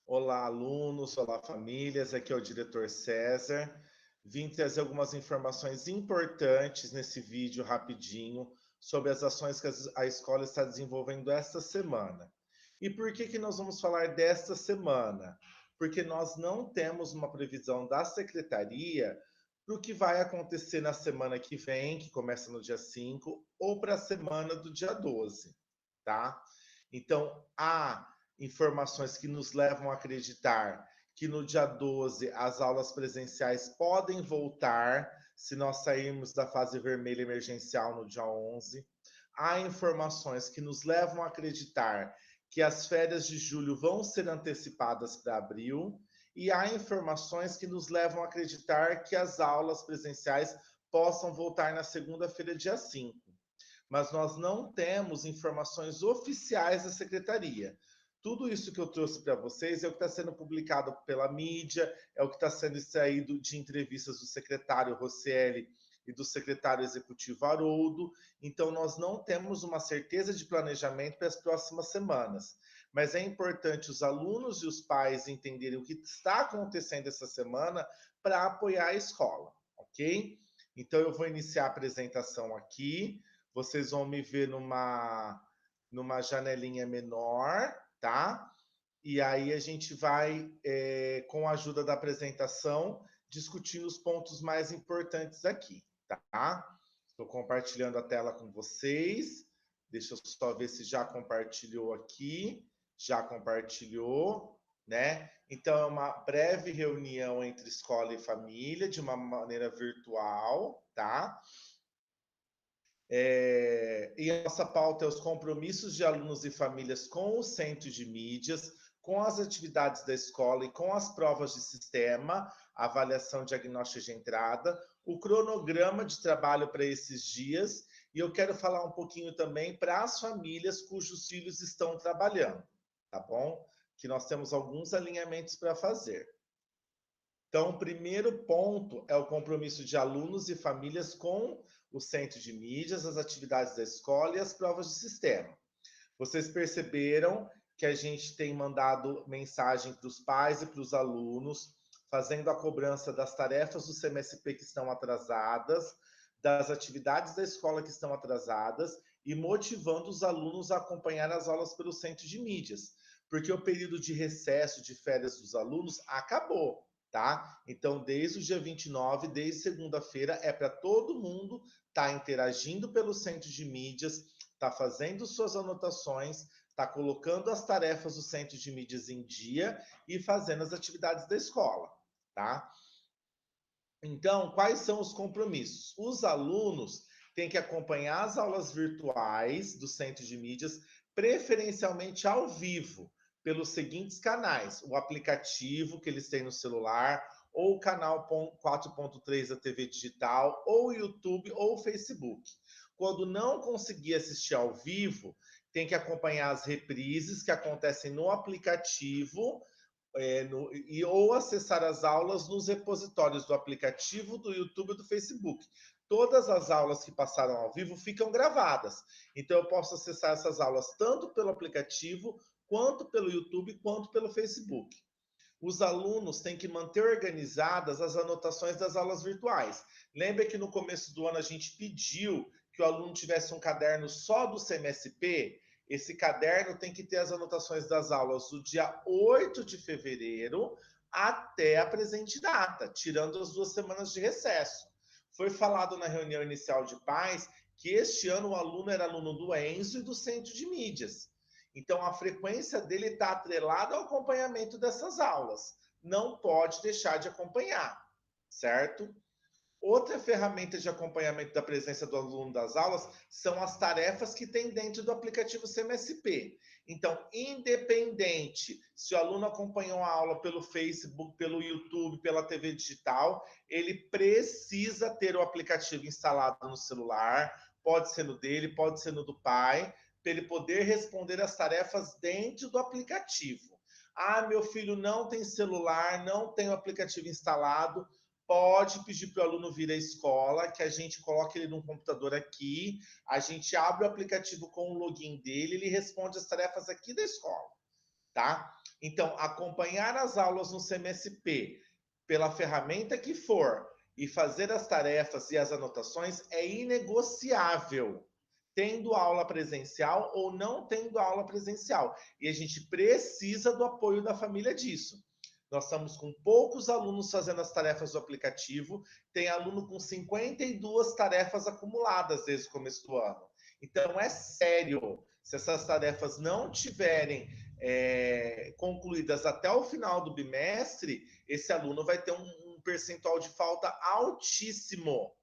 Olá, alunos, olá, famílias. Aqui é o diretor César. Vim trazer algumas informações importantes nesse vídeo rapidinho sobre as ações que a escola está desenvolvendo esta semana. E por que nós vamos falar desta semana? Porque nós não temos uma previsão da secretaria para o que vai acontecer na semana que vem, que começa no dia 5, ou para a semana do dia 12, tá? Então, há informações que nos levam a acreditar que no dia 12 as aulas presenciais podem voltar se nós sairmos da fase vermelha emergencial no dia 11. Há informações que nos levam a acreditar que as férias de julho vão ser antecipadas para abril, e há informações que nos levam a acreditar que as aulas presenciais possam voltar na segunda-feira, dia 5, mas nós não temos informações oficiais da secretaria. Tudo isso que eu trouxe para vocês é o que está sendo publicado pela mídia, é o que está sendo extraído de entrevistas do secretário Rosselli e do secretário executivo Haroldo. Então, nós não temos uma certeza de planejamento para as próximas semanas. Mas é importante os alunos e os pais entenderem o que está acontecendo essa semana para apoiar a escola, ok? Então, eu vou iniciar a apresentação aqui. Vocês vão me ver numa janelinha menor, tá? E aí a gente vai, com a ajuda da apresentação, discutindo os pontos mais importantes aqui, tá? Estou compartilhando a tela com vocês. Deixa eu só ver se já compartilhou aqui. Já compartilhou, né? Então, é uma breve reunião entre escola e família, de uma maneira virtual, tá? E a nossa pauta é os compromissos de alunos e famílias com o centro de mídias, com as atividades da escola e com as provas de sistema, avaliação diagnóstica de entrada, o cronograma de trabalho para esses dias, e eu quero falar um pouquinho também para as famílias cujos filhos estão trabalhando, tá bom? Que nós temos alguns alinhamentos para fazer. Então, o primeiro ponto é o compromisso de alunos e famílias com o centro de mídias, as atividades da escola e as provas de sistema. Vocês perceberam que a gente tem mandado mensagem para os pais e para os alunos, fazendo a cobrança das tarefas do CMSP que estão atrasadas, das atividades da escola que estão atrasadas e motivando os alunos a acompanhar as aulas pelo centro de mídias, porque o período de recesso de férias dos alunos acabou. Tá? Então, desde o dia 29, desde segunda-feira, é para todo mundo estar interagindo pelo centro de mídias, tá fazendo suas anotações, tá colocando as tarefas do centro de mídias em dia e fazendo as atividades da escola, tá? Então, quais são os compromissos? Os alunos têm que acompanhar as aulas virtuais do centro de mídias, preferencialmente ao vivo, pelos seguintes canais: o aplicativo que eles têm no celular, ou o canal 4.3 da TV digital, ou o YouTube, ou o Facebook. Quando não conseguir assistir ao vivo, tem que acompanhar as reprises que acontecem no aplicativo, ou acessar as aulas nos repositórios do aplicativo, do YouTube e do Facebook. Todas as aulas que passaram ao vivo ficam gravadas. Então, eu posso acessar essas aulas tanto pelo aplicativo, quanto pelo YouTube, quanto pelo Facebook. Os alunos têm que manter organizadas as anotações das aulas virtuais. Lembra que no começo do ano a gente pediu que o aluno tivesse um caderno só do CMSP? Esse caderno tem que ter as anotações das aulas do dia 8 de fevereiro até a presente data, tirando as 2 semanas de recesso. Foi falado na reunião inicial de pais que este ano o aluno era aluno do Enzo e do Centro de Mídias. Então, a frequência dele está atrelada ao acompanhamento dessas aulas. Não pode deixar de acompanhar, certo? Outra ferramenta de acompanhamento da presença do aluno das aulas são as tarefas que tem dentro do aplicativo CMSP. Então, independente se o aluno acompanhou a aula pelo Facebook, pelo YouTube, pela TV digital, ele precisa ter o aplicativo instalado no celular, pode ser no dele, pode ser no do pai, para ele poder responder as tarefas dentro do aplicativo. Ah, meu filho não tem celular, não tem o aplicativo instalado, pode pedir para o aluno vir à escola, que a gente coloque ele num computador aqui, a gente abre o aplicativo com o login dele, ele responde as tarefas aqui da escola, tá? Então, acompanhar as aulas no CMSP, pela ferramenta que for, e fazer as tarefas e as anotações é inegociável, tendo aula presencial ou não tendo aula presencial. E a gente precisa do apoio da família disso. Nós estamos com poucos alunos fazendo as tarefas do aplicativo, tem aluno com 52 tarefas acumuladas desde o começo do ano. Então, é sério, se essas tarefas não tiverem concluídas até o final do bimestre, esse aluno vai ter um percentual de falta altíssimo.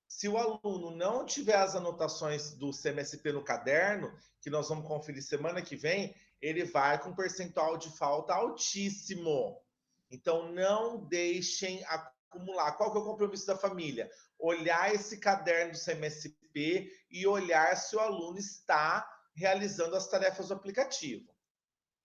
Se o aluno não tiver as anotações do CMSP no caderno, que nós vamos conferir semana que vem, ele vai com percentual de falta altíssimo. Então, não deixem acumular. Qual que é o compromisso da família? Olhar esse caderno do CMSP e olhar se o aluno está realizando as tarefas do aplicativo.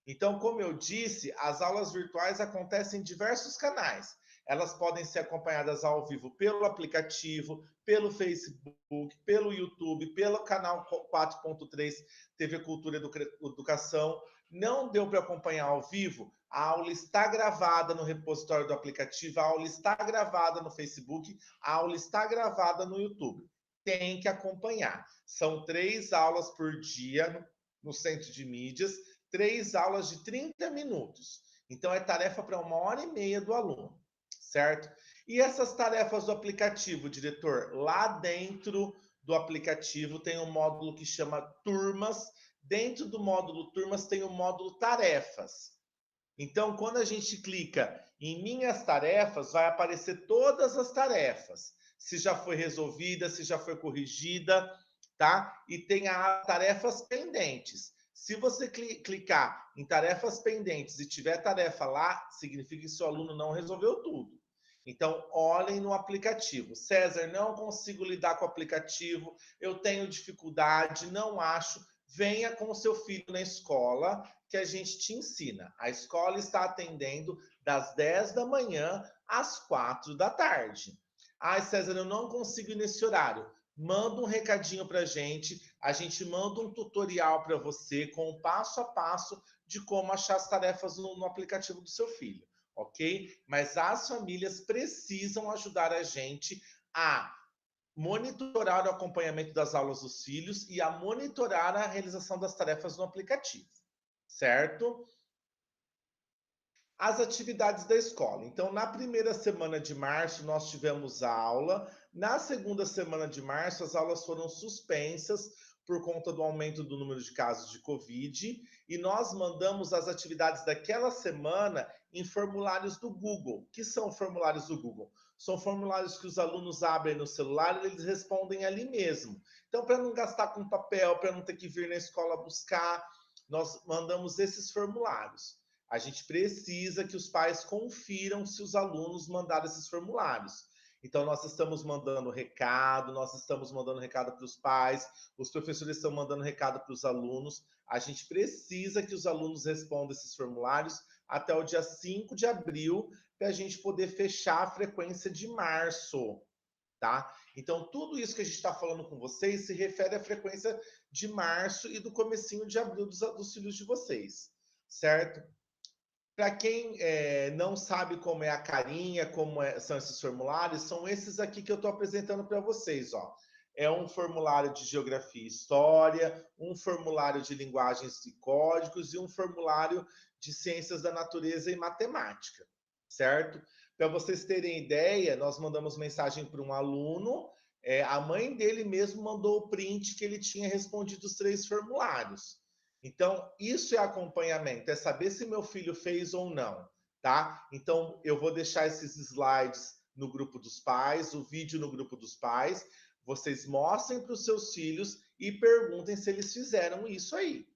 Então, como eu disse, as aulas virtuais acontecem em diversos canais. Elas podem ser acompanhadas ao vivo pelo aplicativo, pelo Facebook, pelo YouTube, pelo canal 4.3 TV Cultura e Educação. Não deu para acompanhar ao vivo? A aula está gravada no repositório do aplicativo, a aula está gravada no Facebook, a aula está gravada no YouTube. Tem que acompanhar. São 3 aulas por dia no Centro de Mídias, 3 aulas de 30 minutos. Então, é tarefa para 1h30 do aluno, certo? E essas tarefas do aplicativo, diretor? Lá dentro do aplicativo tem um módulo que chama Turmas. Dentro do módulo Turmas tem o módulo Tarefas. Então, quando a gente clica em Minhas Tarefas, vai aparecer todas as tarefas. Se já foi resolvida, se já foi corrigida, tá? E tem as tarefas pendentes. Se você clicar em tarefas pendentes e tiver tarefa lá, significa que seu aluno não resolveu tudo. Então, olhem no aplicativo. César, não consigo lidar com o aplicativo, eu tenho dificuldade, não acho. Venha com o seu filho na escola, que a gente te ensina. A escola está atendendo das 10 da manhã às 4 da tarde. Ai, César, eu não consigo ir nesse horário. Manda um recadinho para a gente manda um tutorial para você com o passo a passo de como achar as tarefas no aplicativo do seu filho, ok? Mas as famílias precisam ajudar a gente a monitorar o acompanhamento das aulas dos filhos e a monitorar a realização das tarefas no aplicativo, certo? As atividades da escola. Então, na primeira semana de março, nós tivemos aula. Na segunda semana de março, as aulas foram suspensas por conta do aumento do número de casos de Covid. E nós mandamos as atividades daquela semana em formulários do Google. O que são formulários do Google? São formulários que os alunos abrem no celular e eles respondem ali mesmo. Então, para não gastar com papel, para não ter que vir na escola buscar, nós mandamos esses formulários. A gente precisa que os pais confiram se os alunos mandaram esses formulários. Então, nós estamos mandando recado, nós estamos mandando recado para os pais, os professores estão mandando recado para os alunos. A gente precisa que os alunos respondam esses formulários até o dia 5 de abril, para a gente poder fechar a frequência de março, tá? Então, tudo isso que a gente está falando com vocês se refere à frequência de março e do comecinho de abril dos filhos de vocês, certo? Para quem não sabe como é a carinha, são esses formulários, são esses aqui que eu estou apresentando para vocês, ó. É um formulário de geografia e história, um formulário de linguagens e códigos e um formulário de ciências da natureza e matemática, certo? Para vocês terem ideia, nós mandamos mensagem para um aluno, a mãe dele mesmo mandou o print que ele tinha respondido os 3 formulários. Então, isso é acompanhamento, é saber se meu filho fez ou não, tá? Então, eu vou deixar esses slides no grupo dos pais, o vídeo no grupo dos pais. Vocês mostrem para os seus filhos e perguntem se eles fizeram isso aí,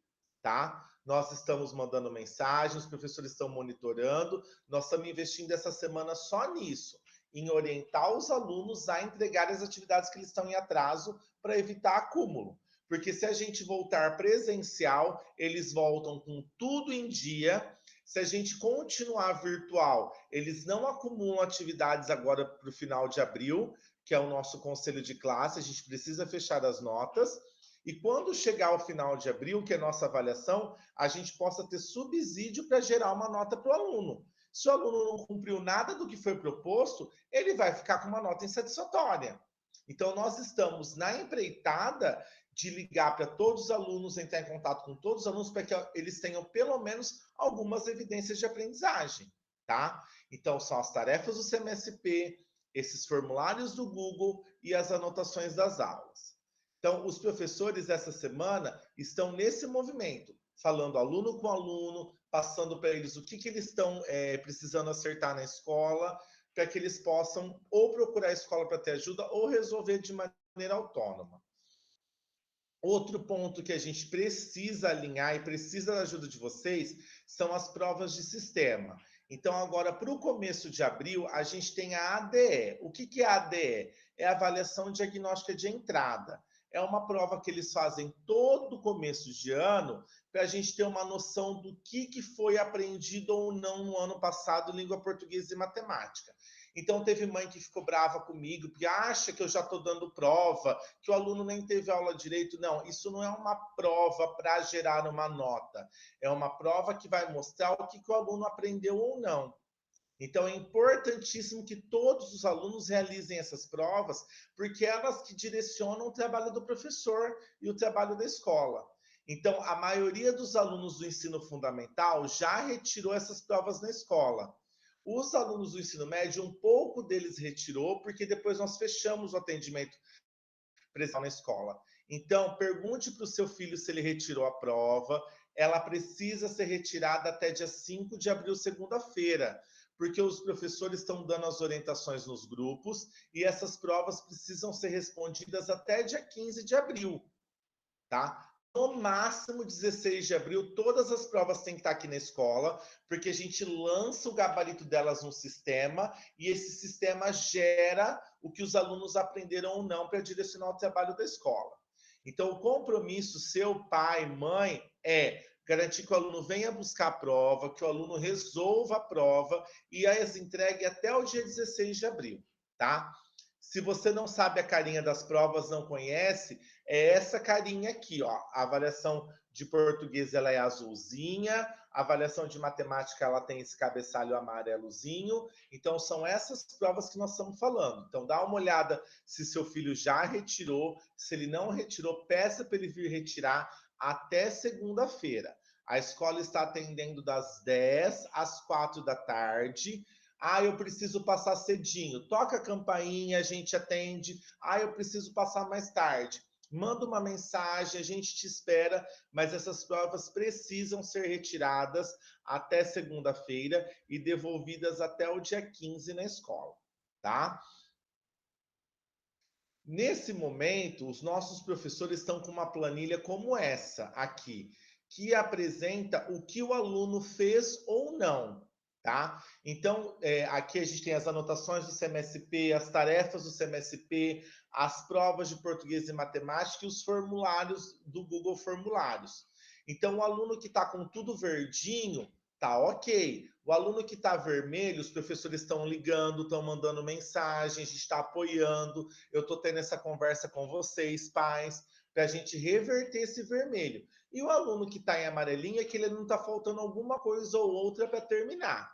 tá? Nós estamos mandando mensagem, os professores estão monitorando, nós estamos investindo essa semana só nisso, em orientar os alunos a entregar as atividades que eles estão em atraso para evitar acúmulo. Porque se a gente voltar presencial, eles voltam com tudo em dia. Se a gente continuar virtual, eles não acumulam atividades agora para o final de abril, que é o nosso conselho de classe, a gente precisa fechar as notas. E quando chegar ao final de abril, que é a nossa avaliação, a gente possa ter subsídio para gerar uma nota para o aluno. Se o aluno não cumpriu nada do que foi proposto, ele vai ficar com uma nota insatisfatória. Então, nós estamos na empreitada de ligar para todos os alunos, entrar em contato com todos os alunos, para que eles tenham pelo menos algumas evidências de aprendizagem, tá? Então, são as tarefas do CMSP, esses formulários do Google e as anotações das aulas. Então, os professores essa semana estão nesse movimento, falando aluno com aluno, passando para eles o que eles estão precisando acertar na escola, para que eles possam ou procurar a escola para ter ajuda ou resolver de maneira autônoma. Outro ponto que a gente precisa alinhar e precisa da ajuda de vocês são as provas de sistema. Então, agora, para o começo de abril, a gente tem a ADE. O que é a ADE? É a avaliação diagnóstica de entrada. É uma prova que eles fazem todo começo de ano para a gente ter uma noção do que foi aprendido ou não no ano passado em língua portuguesa e matemática. Então, teve mãe que ficou brava comigo, porque acha que eu já estou dando prova, que o aluno nem teve aula direito. Não, isso não é uma prova para gerar uma nota. É uma prova que vai mostrar o que o aluno aprendeu ou não. Então, é importantíssimo que todos os alunos realizem essas provas, porque elas que direcionam o trabalho do professor e o trabalho da escola. Então, a maioria dos alunos do ensino fundamental já retirou essas provas na escola. Os alunos do ensino médio, um pouco deles retirou, porque depois nós fechamos o atendimento presencial na escola. Então, pergunte para o seu filho se ele retirou a prova. Ela precisa ser retirada até dia 5 de abril, segunda-feira, porque os professores estão dando as orientações nos grupos e essas provas precisam ser respondidas até dia 15 de abril, tá? No máximo 16 de abril, todas as provas têm que estar aqui na escola, porque a gente lança o gabarito delas no sistema e esse sistema gera o que os alunos aprenderam ou não para direcionar o trabalho da escola. Então, o compromisso seu, pai, mãe, é garantir que o aluno venha buscar a prova, que o aluno resolva a prova e as entregue até o dia 16 de abril, tá? Se você não sabe a carinha das provas, não conhece, é essa carinha aqui, ó. A avaliação de português ela é azulzinha, a avaliação de matemática ela tem esse cabeçalho amarelozinho. Então são essas provas que nós estamos falando. Então dá uma olhada se seu filho já retirou, se ele não retirou, peça para ele vir retirar até segunda-feira. A escola está atendendo das 10 às 4 da tarde. Ah, eu preciso passar cedinho. Toca a campainha, a gente atende. Ah, eu preciso passar mais tarde. Manda uma mensagem, a gente te espera, mas essas provas precisam ser retiradas até segunda-feira e devolvidas até o dia 15 na escola, tá? Nesse momento, os nossos professores estão com uma planilha como essa aqui, que apresenta o que o aluno fez ou não, tá? Então, aqui a gente tem as anotações do CMSP, as tarefas do CMSP, as provas de português e matemática e os formulários do Google Formulários. Então, o aluno que está com tudo verdinho, tá ok. O aluno que está vermelho, os professores estão ligando, estão mandando mensagem, a gente está apoiando. Eu estou tendo essa conversa com vocês, pais, para a gente reverter esse vermelho. E o aluno que está em amarelinho é que ele não está faltando alguma coisa ou outra para terminar.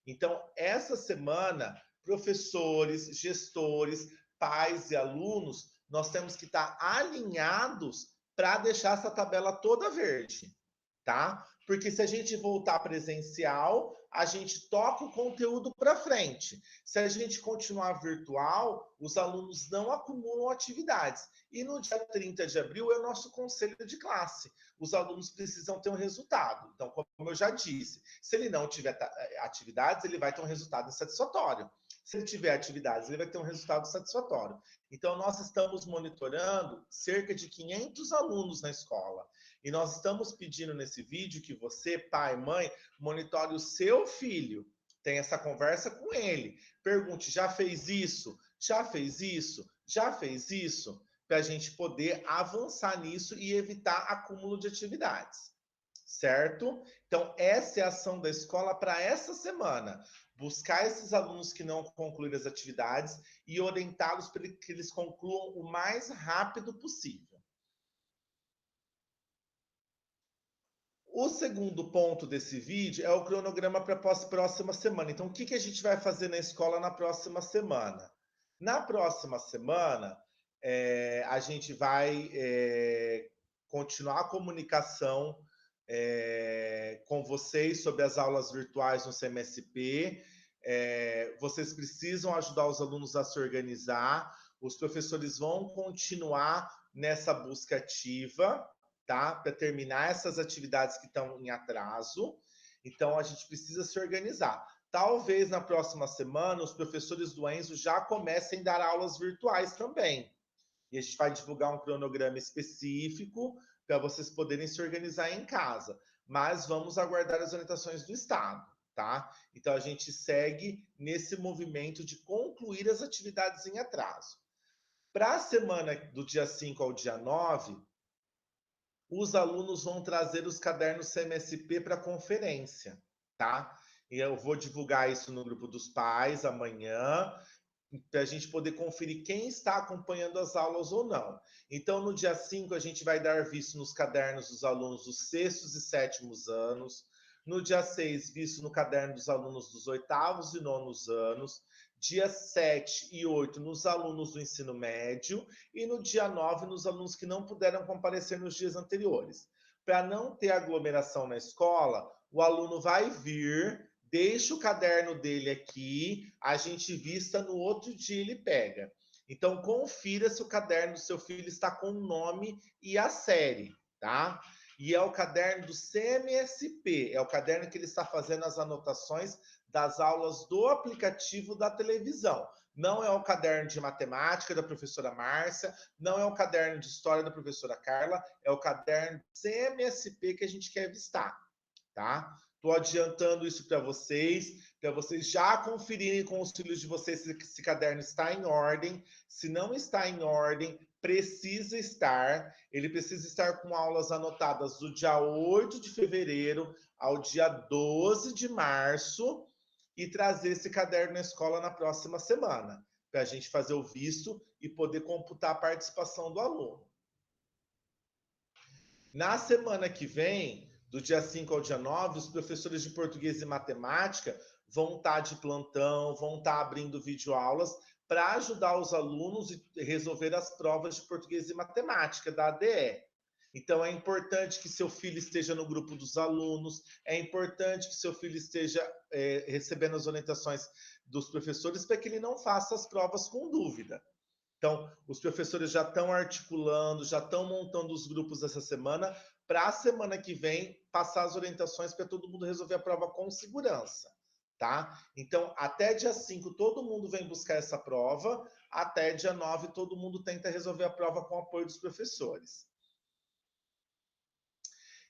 Então, essa semana, professores, gestores, pais e alunos, nós temos que estar alinhados para deixar essa tabela toda verde, tá? Porque se a gente voltar presencial, a gente toca o conteúdo para frente. Se a gente continuar virtual, os alunos não acumulam atividades. E no dia 30 de abril é o nosso conselho de classe. Os alunos precisam ter um resultado. Então, como eu já disse, se ele não tiver atividades, ele vai ter um resultado insatisfatório. Se ele tiver atividades, ele vai ter um resultado satisfatório. Então, nós estamos monitorando cerca de 500 alunos na escola. E nós estamos pedindo nesse vídeo que você, pai, mãe, monitore o seu filho. Tenha essa conversa com ele. Pergunte, já fez isso? Já fez isso? Já fez isso? Para a gente poder avançar nisso e evitar acúmulo de atividades. Certo? Então, essa é a ação da escola para essa semana. Buscar esses alunos que não concluíram as atividades e orientá-los para que eles concluam o mais rápido possível. O segundo ponto desse vídeo é o cronograma para a próxima semana. Então, o que a gente vai fazer na escola na próxima semana? Na próxima semana, a gente vai continuar a comunicação com vocês sobre as aulas virtuais no CMSP. Vocês precisam ajudar os alunos a se organizar. Os professores vão continuar nessa busca ativa, tá? Para terminar essas atividades que estão em atraso. Então, a gente precisa se organizar. Talvez na próxima semana os professores do Enzo já comecem a dar aulas virtuais também. E a gente vai divulgar um cronograma específico para vocês poderem se organizar em casa. Mas vamos aguardar as orientações do Estado, tá? Então, a gente segue nesse movimento de concluir as atividades em atraso. Para a semana do dia 5 ao dia 9, os alunos vão trazer os cadernos CMSP para conferência, tá? E eu vou divulgar isso no grupo dos pais amanhã, para a gente poder conferir quem está acompanhando as aulas ou não. Então, no dia 5, a gente vai dar visto nos cadernos dos alunos dos 6º e 7º anos. No dia 6, visto no caderno dos alunos dos 8º e 9º anos. Dia 7 e 8, nos alunos do ensino médio. E no dia 9, nos alunos que não puderam comparecer nos dias anteriores. Para não ter aglomeração na escola, o aluno vai vir, deixa o caderno dele aqui, a gente vista, no outro dia ele pega. Então, confira se o caderno do seu filho está com o nome e a série, tá? E é o caderno do CMSP, é o caderno que ele está fazendo as anotações das aulas do aplicativo da televisão. Não é o caderno de matemática da professora Márcia, não é o caderno de história da professora Carla, é o caderno CMSP que a gente quer vistar, tá? Estou adiantando isso para vocês já conferirem com os filhos de vocês se esse caderno está em ordem. Se não está em ordem, precisa estar. Ele precisa estar com aulas anotadas do dia 8 de fevereiro ao dia 12 de março e trazer esse caderno na escola na próxima semana, para a gente fazer o visto e poder computar a participação do aluno. Na semana que vem, do dia 5 ao dia 9, os professores de português e matemática vão estar de plantão, vão estar abrindo videoaulas para ajudar os alunos a resolver as provas de português e matemática da ADE. Então, é importante que seu filho esteja no grupo dos alunos, é importante que seu filho esteja recebendo as orientações dos professores para que ele não faça as provas com dúvida. Então, os professores já estão articulando, já estão montando os grupos essa semana, para a semana que vem passar as orientações para todo mundo resolver a prova com segurança, tá? Então, até dia 5, todo mundo vem buscar essa prova, até dia 9, todo mundo tenta resolver a prova com o apoio dos professores.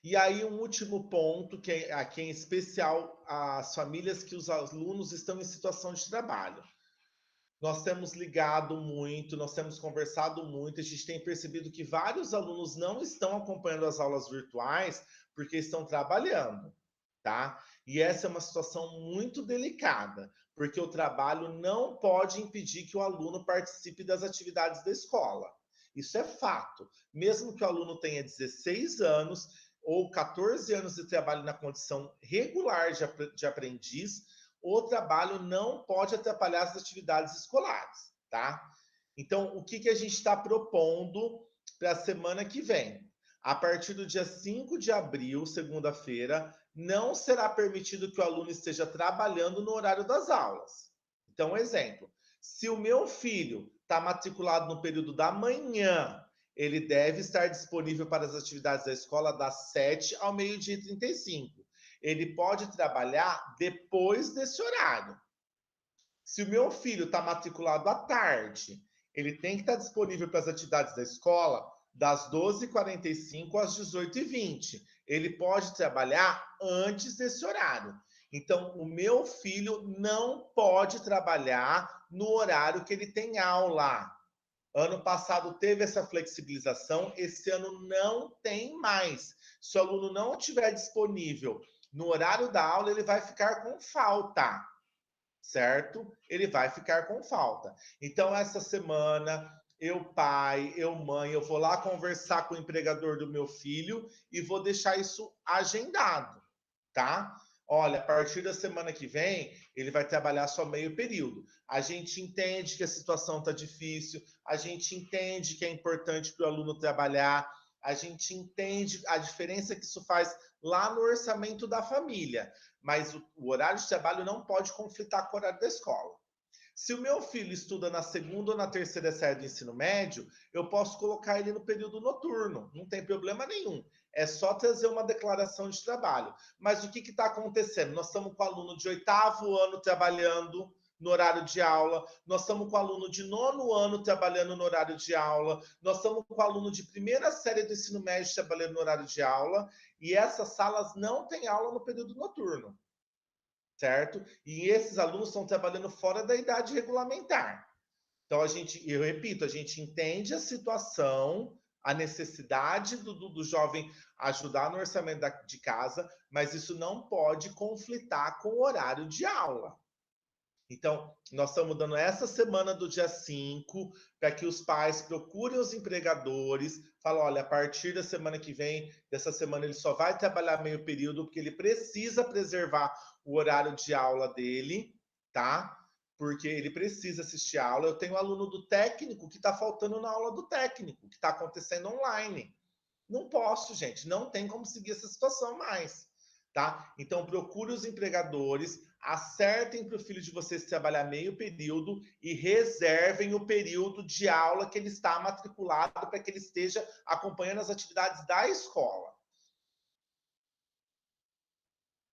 E aí, um último ponto, que é aqui em especial as famílias que os alunos estão em situação de trabalho. Nós temos ligado muito, nós temos conversado muito, a gente tem percebido que vários alunos não estão acompanhando as aulas virtuais porque estão trabalhando, tá? E essa é uma situação muito delicada, porque o trabalho não pode impedir que o aluno participe das atividades da escola. Isso é fato. Mesmo que o aluno tenha 16 anos ou 14 anos de trabalho na condição regular de aprendiz, o trabalho não pode atrapalhar as atividades escolares, tá? Então, o que a gente está propondo para a semana que vem? A partir do dia 5 de abril, segunda-feira, não será permitido que o aluno esteja trabalhando no horário das aulas. Então, exemplo, se o meu filho está matriculado no período da manhã, ele deve estar disponível para as atividades da escola das 7 ao meio-dia e 35. Ele pode trabalhar depois desse horário. Se o meu filho está matriculado à tarde, ele tem que estar disponível para as atividades da escola das 12h45 às 18h20. Ele pode trabalhar antes desse horário. Então, o meu filho não pode trabalhar no horário que ele tem aula. Ano passado teve essa flexibilização, esse ano não tem mais. Se o aluno não estiver disponível no horário da aula, ele vai ficar com falta, certo? Ele vai ficar com falta. Então, essa semana, eu pai, eu mãe, eu vou lá conversar com o empregador do meu filho e vou deixar isso agendado, tá? Olha, a partir da semana que vem, ele vai trabalhar só meio período. A gente entende que a situação está difícil, a gente entende que é importante para o aluno trabalhar, a gente entende a diferença que isso faz lá no orçamento da família, mas o horário de trabalho não pode conflitar com o horário da escola. Se o meu filho estuda na segunda ou na terceira série do ensino médio, eu posso colocar ele no período noturno, não tem problema nenhum. É só trazer uma declaração de trabalho. Mas o que está acontecendo? Nós estamos com o aluno de 8º ano trabalhando no horário de aula, nós estamos com o aluno de 9º ano trabalhando no horário de aula, nós estamos com o aluno de primeira série do ensino médio trabalhando no horário de aula, e essas salas não têm aula no período noturno, certo? E esses alunos estão trabalhando fora da idade regulamentar. Então, eu repito, a gente entende a situação, a necessidade do jovem ajudar no orçamento de casa, mas isso não pode conflitar com o horário de aula. Então, nós estamos dando essa semana do dia 5 para que os pais procurem os empregadores, falam, olha, a partir da semana que vem, dessa semana ele só vai trabalhar meio período, porque ele precisa preservar o horário de aula dele, tá? Porque ele precisa assistir a aula. Eu tenho um aluno do técnico que está faltando na aula do técnico, que está acontecendo online. Não posso, gente, não tem como seguir essa situação mais, tá? Então, procure os empregadores, acertem para o filho de vocês trabalhar meio período e reservem o período de aula que ele está matriculado para que ele esteja acompanhando as atividades da escola,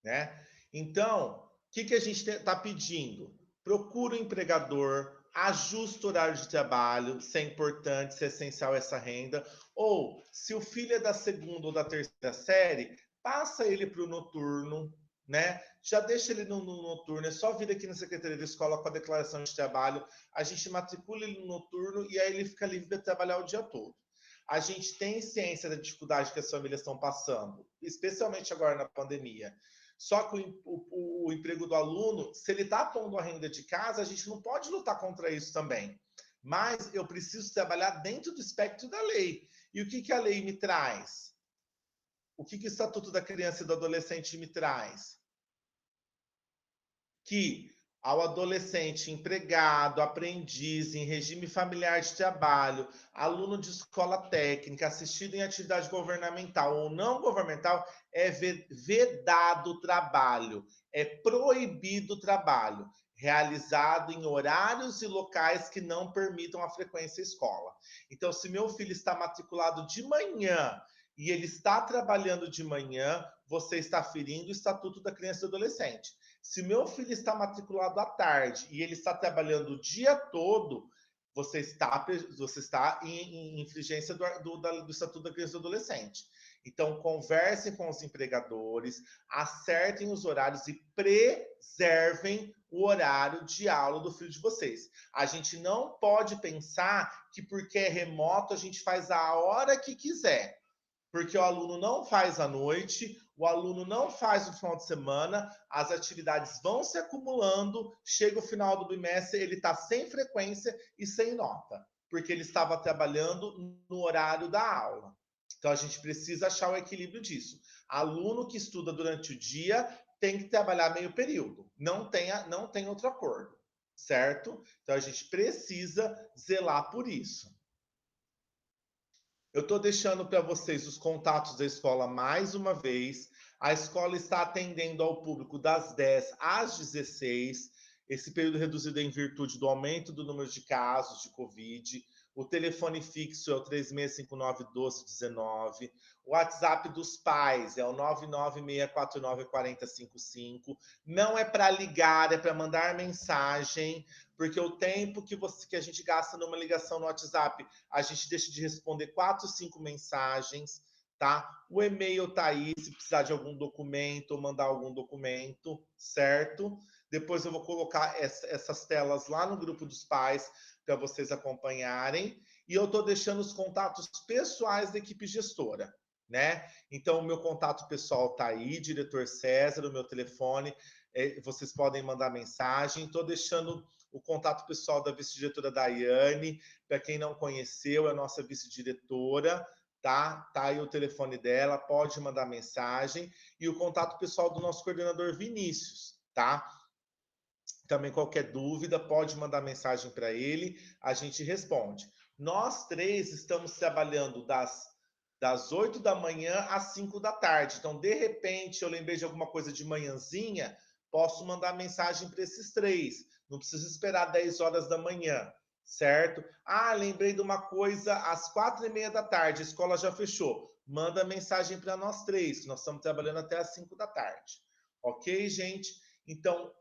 né? Então, o que a gente está pedindo? Procura o empregador, ajusta o horário de trabalho, se é importante, se é essencial essa renda, ou se o filho é da segunda ou da terceira série, passa ele para o noturno, né? Já deixa ele no noturno, é só vir aqui na Secretaria da Escola com a declaração de trabalho, a gente matricula ele no noturno e aí ele fica livre de trabalhar o dia todo. A gente tem ciência da dificuldade que as famílias estão passando, especialmente agora na pandemia. Só que o emprego do aluno, se ele está pondo a renda de casa, a gente não pode lutar contra isso também. Mas eu preciso trabalhar dentro do espectro da lei. E o que a lei me traz? O que o Estatuto da Criança e do Adolescente me traz? Que ao adolescente empregado, aprendiz, em regime familiar de trabalho, aluno de escola técnica, assistido em atividade governamental ou não governamental, é vedado o trabalho, é proibido o trabalho, realizado em horários e locais que não permitam a frequência à escola. Então, se meu filho está matriculado de manhã e ele está trabalhando de manhã, você está ferindo o Estatuto da Criança e do Adolescente. Se meu filho está matriculado à tarde e ele está trabalhando o dia todo, você está em infringência do Estatuto da Criança e do Adolescente. Então, conversem com os empregadores, acertem os horários e preservem o horário de aula do filho de vocês. A gente não pode pensar que porque é remoto a gente faz a hora que quiser. Porque o aluno não faz à noite, o aluno não faz no final de semana, as atividades vão se acumulando, chega o final do bimestre, ele está sem frequência e sem nota, porque ele estava trabalhando no horário da aula. Então, a gente precisa achar o equilíbrio disso. Aluno que estuda durante o dia tem que trabalhar meio período, não tem outro acordo, certo? Então, a gente precisa zelar por isso. Eu estou deixando para vocês os contatos da escola mais uma vez. A escola está atendendo ao público das 10 às 16. Esse período reduzido é em virtude do aumento do número de casos de Covid. O telefone fixo é o 3659-1219. O WhatsApp dos pais é o 996494055. Não é para ligar, é para mandar mensagem, porque o tempo que a gente gasta numa ligação no WhatsApp, a gente deixa de responder 4, 5 mensagens, tá? O e-mail tá aí, se precisar de algum documento ou mandar algum documento, certo? Depois eu vou colocar essas telas lá no grupo dos pais para vocês acompanharem. E eu estou deixando os contatos pessoais da equipe gestora, né? Então, o meu contato pessoal tá aí, diretor César, o meu telefone, vocês podem mandar mensagem. Estou deixando o contato pessoal da vice-diretora Daiane. Para quem não conheceu, é a nossa vice-diretora, tá? Tá aí o telefone dela, pode mandar mensagem. E o contato pessoal do nosso coordenador Vinícius, tá? Também qualquer dúvida, pode mandar mensagem para ele, a gente responde. Nós três estamos trabalhando das 8 da manhã às 5 da tarde. Então, de repente, eu lembrei de alguma coisa de manhãzinha, posso mandar mensagem para esses três. Não precisa esperar 10 horas da manhã, certo? Ah, lembrei de uma coisa às 4:30 da tarde, a escola já fechou. Manda mensagem para nós três, que nós estamos trabalhando até às 5 da tarde. Ok, gente? Então,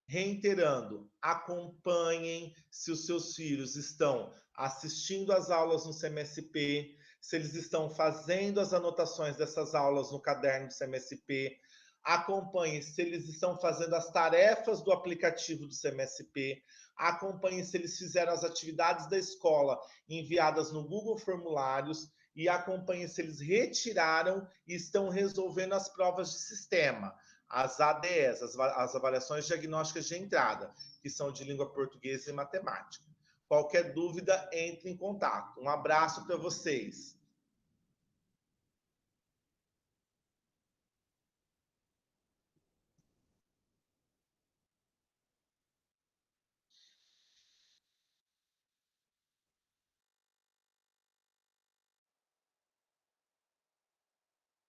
reiterando, acompanhem se os seus filhos estão assistindo às aulas no CMSP, se eles estão fazendo as anotações dessas aulas no caderno do CMSP, acompanhem se eles estão fazendo as tarefas do aplicativo do CMSP, acompanhem se eles fizeram as atividades da escola enviadas no Google Formulários e acompanhem se eles retiraram e estão resolvendo as provas de sistema, as ADEs, as avaliações diagnósticas de entrada, que são de língua portuguesa e matemática. Qualquer dúvida, entre em contato. Um abraço para vocês.